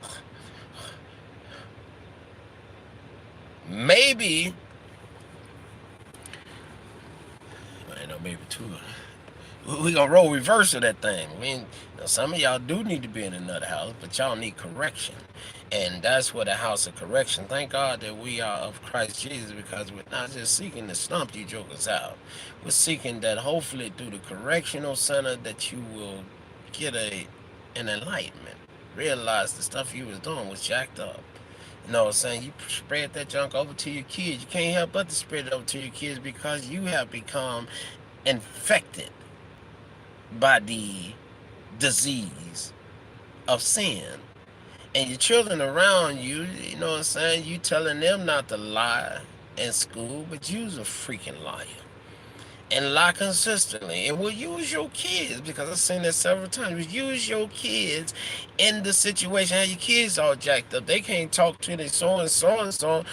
Maybe, I know, maybe two. We gonna roll reverse of that thing. I mean, you know, some of y'all do need to be in another house, but y'all need correction, and that's what a house of correction. Thank God that we are of Christ Jesus, because we're not just seeking to stomp you jokers out. We're seeking that hopefully through the correctional center that you will get an enlightenment, realize the stuff you was doing was jacked up. You know what I'm saying? You spread that junk over to your kids. You can't help but to spread it over to your kids, because you have become infected by the disease of sin. And your children around you, you know what I'm saying? You telling them not to lie in school, but you's a freaking liar. And lie consistently. And we'll use your kids, because I've seen that several times. Use your kids in the situation. How your kids all jacked up. They can't talk to their so and so and so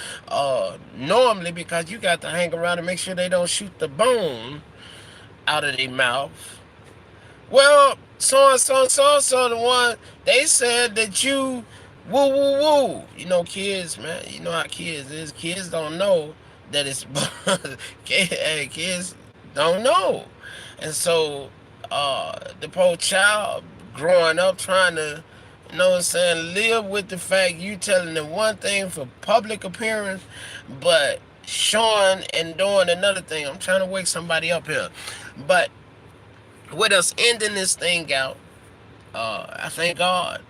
normally, because you got to hang around and make sure they don't shoot the bone out of their mouth. Well, so and so and so and so, the one, they said that you woo woo woo. You know, kids, man. You know how kids is. Kids don't know that it's hey, kids don't know. And so the poor child growing up trying to, you know what I'm saying, live with the fact you telling them one thing for public appearance, but showing and doing another thing. I'm trying to wake somebody up here. But with us ending this thing out, I thank God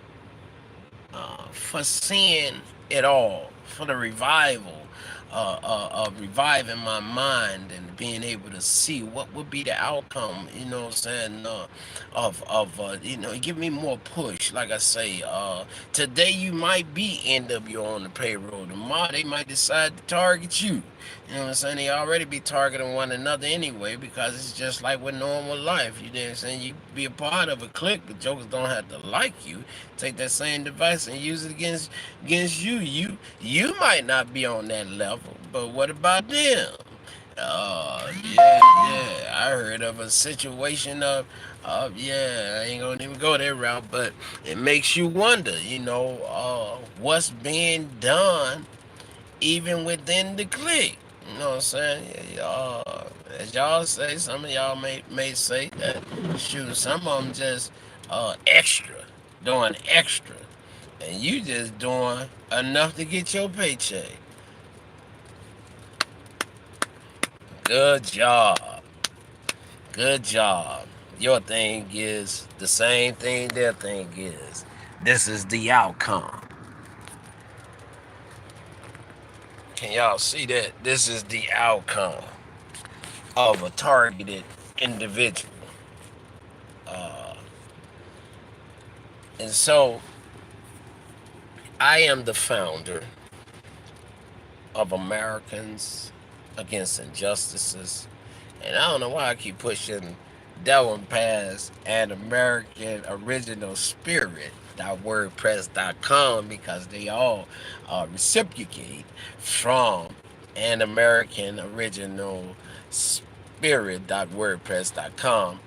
for seeing it all, for the revival, of reviving my mind and being able to see what would be the outcome, you know what I'm saying, of you know, give me more push. Like I say, today you might be n.w.o on the payroll. Tomorrow they might decide to target you. You know what I'm saying? They already be targeting one another anyway because it's just like with normal life. You know what I'm saying? You be a part of a clique, but jokers don't have to like you. Take that same device and use it against you. You might not be on that level, but what about them? Yeah. I heard of a situation yeah, I ain't gonna even go that route, but it makes you wonder, what's being done even within the clique. You know what I'm saying? As y'all say, some of y'all may say that shoot, some of them just extra, doing extra, and you just doing enough to get your paycheck. Good job, good job. Your thing is the same thing their thing is. This is the outcome. Can y'all see that? This is the outcome of a targeted individual. Uh, and so I am the founder of Americans Against Injustices. And I don't know why I keep pushing that one past an American Original Spirit .wordpress.com because they all reciprocate from an American Original Spirit.wordpress.com.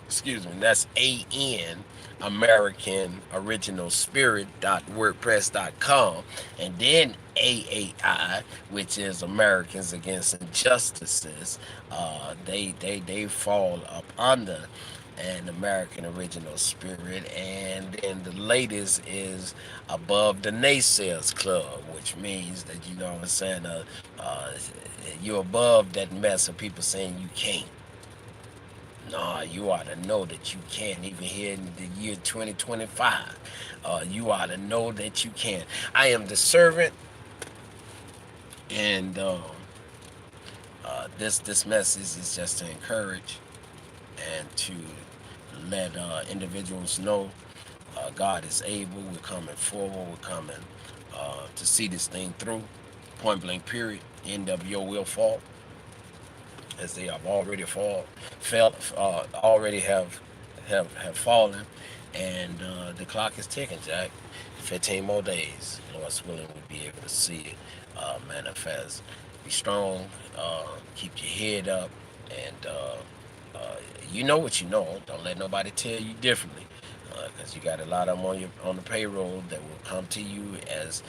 Excuse me, that's AN American Original Spirit.wordpress.com, and then AAI, which is Americans Against Injustices. They fall up under an American Original Spirit, and then the latest is above the Naysayers Club, which means that you know what I'm saying. Uh, you're above that mess of people saying you can't. Nah, you ought to know that you can, even here in the year 2025. You ought to know that you can. I am the servant, and this message is just to encourage and to let individuals know God is able. We're coming forward. We're coming to see this thing through. Point blank. Period. N.w.o will fall, as they have already already have fallen, and the clock is ticking, Jack. 15 more days. Lord's willing, we'll be able to see it manifest. Be strong. Keep your head up, and you know what you know. Don't let nobody tell you differently, because you got a lot of them on the payroll that will come to you as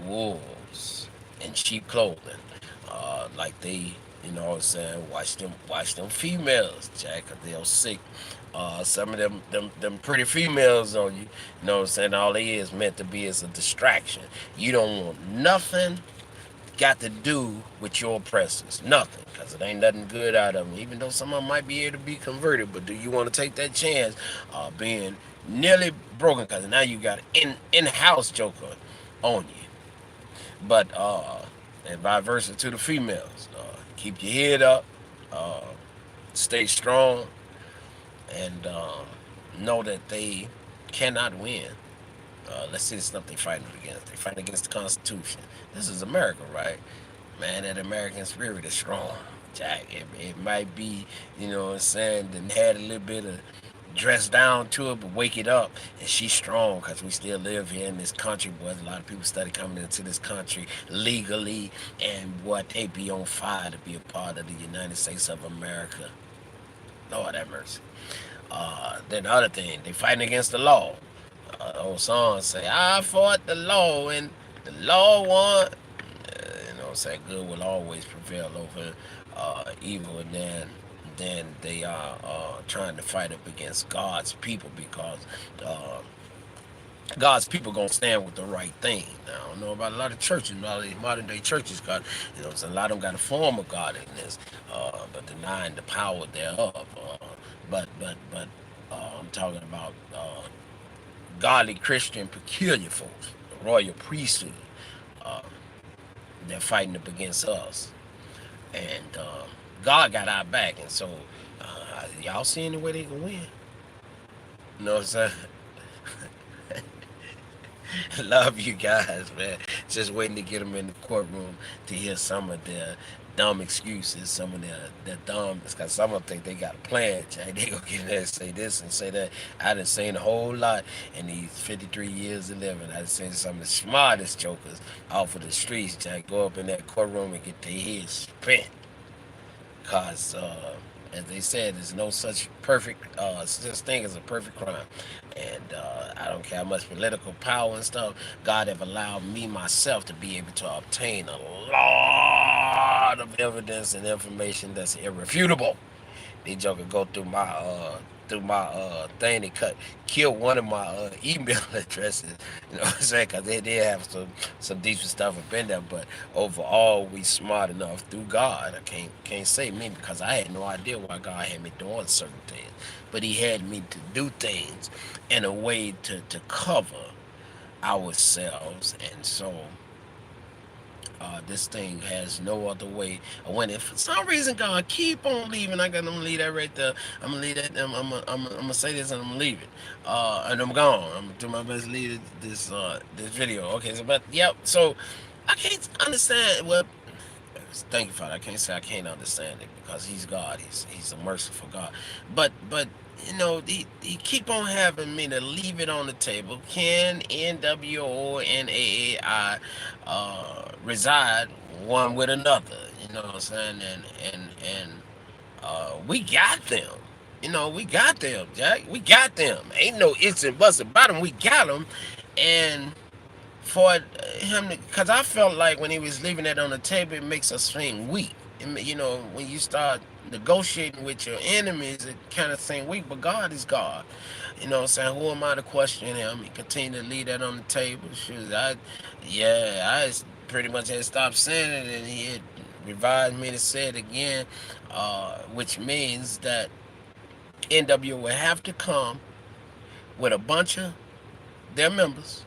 wolves in sheep clothing, like they, you know what I'm saying, watch them females, Jack, 'cause they'll sick some of them pretty females on you. You know what I'm saying? All they is meant to be is a distraction. You don't want nothing got to do with your oppressors. Nothing. Because it ain't nothing good out of them. Even though some of them might be able to be converted. But do you want to take that chance of being nearly broken? Because now you got an in-house joker on you. But, and vice versa to the females. Keep your head up. Uh, Stay strong. And know that they cannot win. Let's see the stuff they fighting against. They fighting against the Constitution. This is America, right? Man, that American spirit is strong. Jack, it might be, you know what I'm saying, then had a little bit of dress down to it, but wake it up. And she's strong because we still live here in this country, boys. A lot of people started coming into this country legally, and what, they be on fire to be a part of the United States of America. Lord have mercy. Then the other thing, they fighting against the law. The old song say, I fought the law and the law won. You know what I'm saying? Good will always prevail over evil, and then they are trying to fight up against God's people because uh, God's people gonna stand with the right thing. Now, I don't know about a lot of churches, a lot of these modern day churches, got, you know, a lot of them got a form of godliness, but denying the power thereof. I'm talking about godly Christian peculiar folks, the royal priesthood. Uh, they're fighting up against us, and God got our back, and so y'all see any way they can win? You know what I'm saying? Love you guys, man. just waiting to get them in the courtroom to hear some of their dumb excuses, some of their dumb. Because some of them think they got a plan, Jack. They go get in there and say this and say that. I done seen a whole lot in these 53 years of living. I done seen some of the smartest jokers off of the streets, Jack, go up in that courtroom and get their heads spent. Cause as they said, there's no such thing as a perfect crime, and I don't care how much political power and stuff God have allowed me myself to be able to obtain a lot of evidence and information that's irrefutable. These jokers go through my thing. They kill one of my email addresses. You know what I'm saying? Because they did have some decent stuff up in there. But overall, we smart enough through God. I can't say me because I had no idea why God had me doing certain things. But He had me to do things in a way to cover ourselves, and so this thing has no other way of winning. For some reason, God keep on leaving. I'm gonna leave that right there. I'm gonna leave that. I'm gonna say this and I'm gonna leave it. And I'm gone. I'm gonna do my best to leave this video. Okay, so but yep. So I can't understand what. Thank you, Father. I can't say I can't understand it because He's God. He's a merciful God. But he keep on having me to leave it on the table. Can NWO and NaAI reside one with another? You know what I'm saying? And we got them. We got them, Jack. We got them. Ain't no ifs and buts about them. We got them, and for him, because I felt like when he was leaving that on the table, it makes us seem weak. When you start negotiating with your enemies, it kind of seems weak. But God is God. You know what I'm saying? Who am I to question Him? He continued to leave that on the table. Shoot, I pretty much had stopped saying it, and He had revived me to say it again, which means that NWO will have to come with a bunch of their members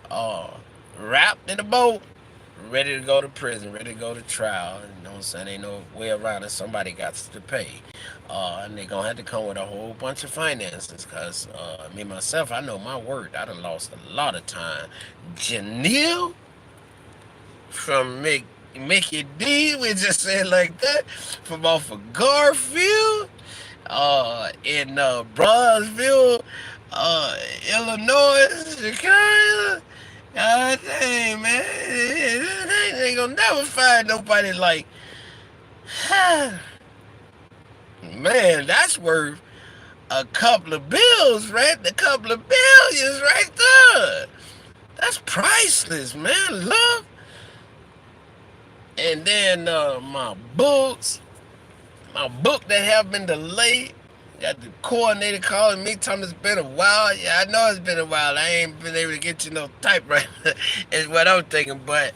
uh, wrapped in a boat, ready to go to prison, ready to go to trial. You know what I'm saying? Ain't no way around it. Somebody got to pay. And they're going to have to come with a whole bunch of finances because me, myself, I know my word. I done lost a lot of time. Janelle from Mickey D, we just said like that, from off of Garfield in Bronzeville, Illinois, Chicago. God dang, man. They ain't gonna never find nobody like, man, that's worth a couple of bills, right? A couple of billions right there. That's priceless, man. Love. And then my book that have been delayed. Got the coordinator calling me, telling me it's been a while. Yeah, I know it's been a while. I ain't been able to get you no typewriter. Is what I'm thinking. But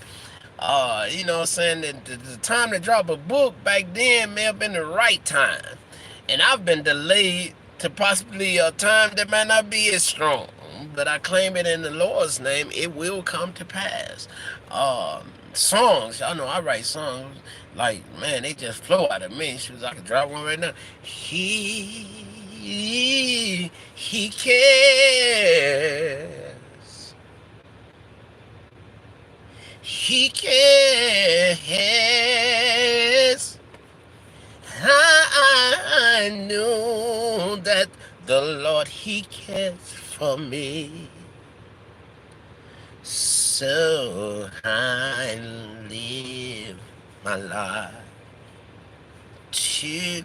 you know what I'm saying? The time to drop a book back then may have been the right time. And I've been delayed to possibly a time that might not be as strong. But I claim it in the Lord's name, it will come to pass. Songs, y'all know I write songs. Like, man, they just flow out of me. Shoes, I could drop one right now. He cares. He cares. I know that the Lord, He cares for me. So I live my life to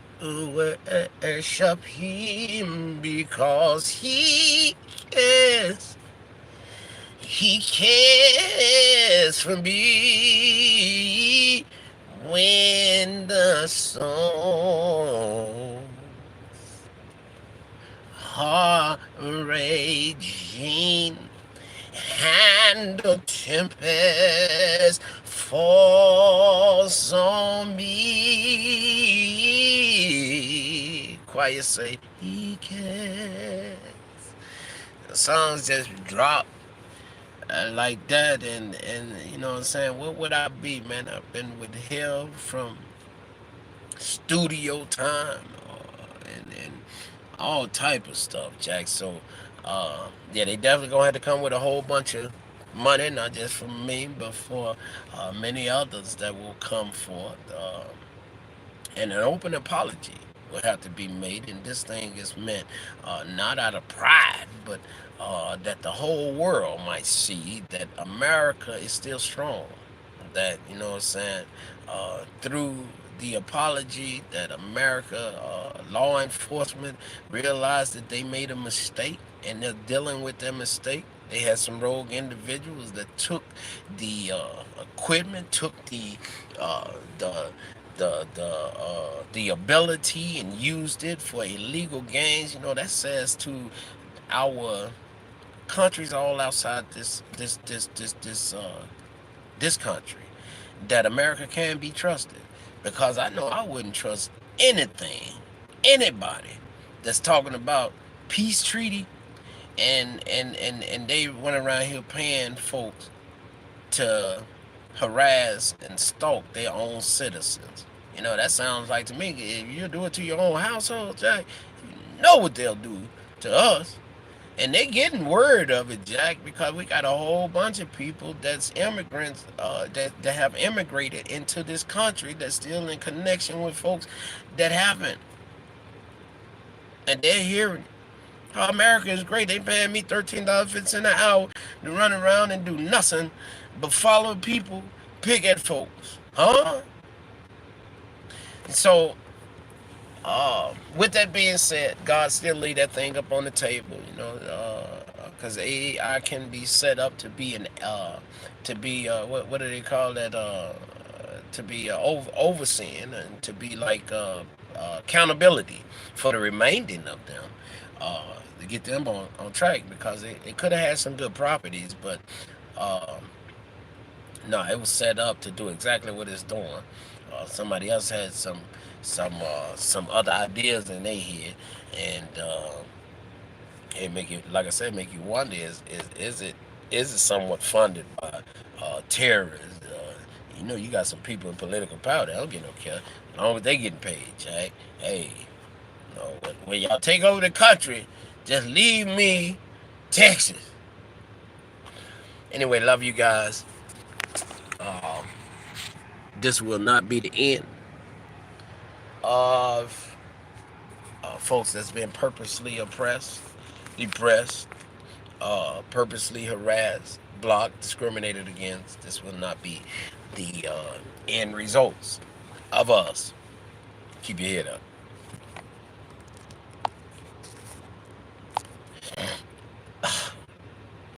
worship Him because He cares. He cares for me when the songs are raging and the tempest falls on me. Choir say, He cares. The songs just drop like that, and you know what I'm saying? What would I be, man? I've been with hell from studio time and all type of stuff, Jack. So, yeah, they definitely gonna have to come with a whole bunch of money, not just for me, but for many others that will come forth. And an open apology will have to be made, and this thing is meant not out of pride, but that the whole world might see that America is still strong. That, you know what I'm saying, through the apology, that America law enforcement realized that they made a mistake and they're dealing with their mistake. They had some rogue individuals that took the equipment, took uh, the the ability and used it for illegal gains. You know, that says to our countries all outside this country that America can be trusted. Because I know I wouldn't trust anything, anybody that's talking about peace treaty, and they went around here paying folks to harass and stalk their own citizens. You know, that sounds like to me, if you do it to your own household, Jack, you know what they'll do to us. And they getting word of it, Jack, because we got a whole bunch of people that's immigrants that have immigrated into this country that's still in connection with folks that haven't. And they're hearing how America is great. They paying me $13.50 an hour to run around and do nothing but follow people, pick at folks. Huh? So, with that being said, God still leave that thing up on the table, you know, because AI can be set up to be what do they call that? To be overseeing and to be like accountability for the remaining of them, to get them on track because it could have had some good properties, but uh, no, it was set up to do exactly what it's doing. Somebody else had some other ideas in their head, and it make you, like I said, make you wonder: is it somewhat funded by terrorists? You know, you got some people in political power that don't get no care as long as they getting paid, Jack. Hey, you know, when y'all take over the country, just leave me Texas. Anyway, love you guys. Um, this will not be the end of folks that's been purposely oppressed, depressed, purposely harassed, blocked, discriminated against. This will not be the end results of us. Keep your head up.